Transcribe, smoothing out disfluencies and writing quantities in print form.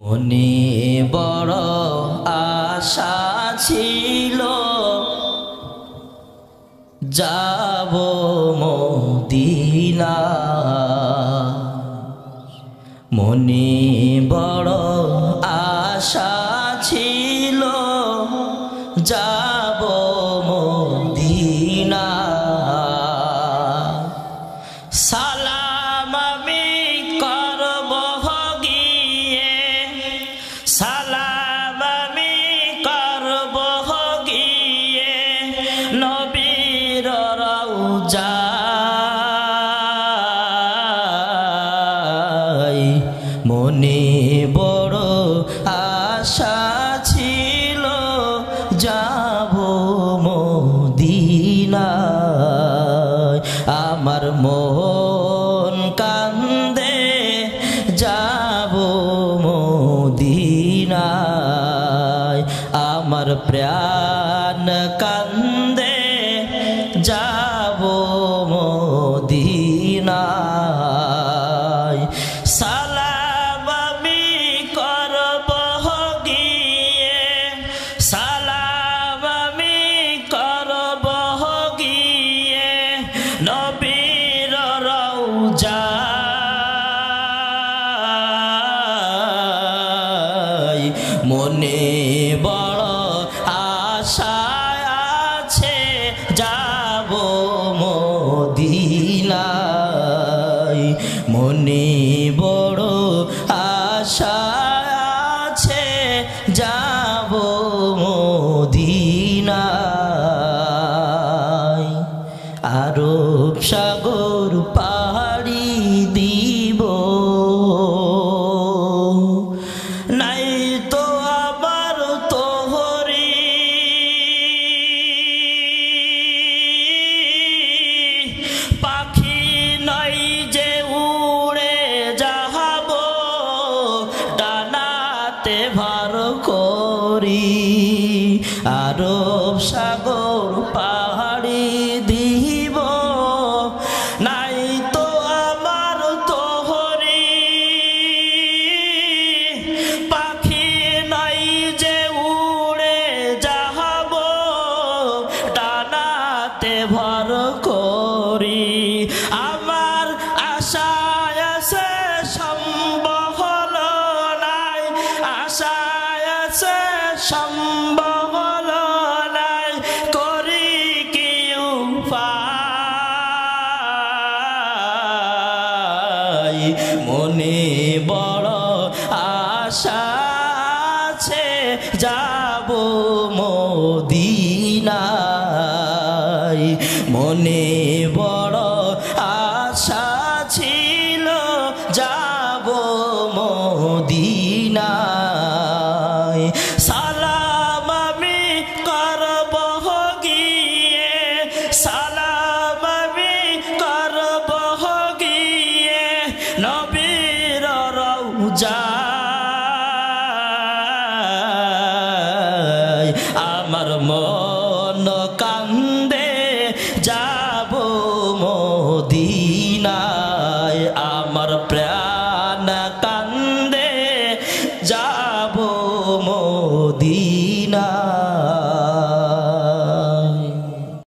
মনে বড় আশা ছিল যাব মদিনা। মনে বড় আশা ছিল যাব মদিনা। সালাম আমি করব গিয়ে, সালাম আমি করব গিয়ে নবীর রওজায়। মনে বড় আশা ছিল যাব মদিনায়। আমার মন কান্দে যাব মদিনায়, আমার প্রাণ কান্দে যাব মদিনায়। সালাম আমি করব গিয়ে, সালাম আমি করব গিয়ে নবীর রওজায়। মনে বড় আশা আছে যাব মদিনায়। মনে বড় আশা আছে যাব মদিনায়। আরব সাগর পাড়ি দিব, নাই তো আবার তোহরি পাখি নাই যে উড়ে যাব ডানাতে ভার করি। আরব সাগর পাহাড়ি দিব, নাই তো আমার তোহরি পাখি নাই যে উড়ে যাব ডানাতে ভর করি। আমার আশা আছে সম্ভব নাই, আশা আছে সম্ভব নাই, করি কি উপায়। মনে বড় আশা আছে যাব মদিনায়। মনে বড় আশা ছিল যাব মদিনায়। সালাম আমি করব গিয়ে, সালাম আমি করব গিয়ে নবীর রওজায়। আমার মন কান্দে যাব মদিনায়।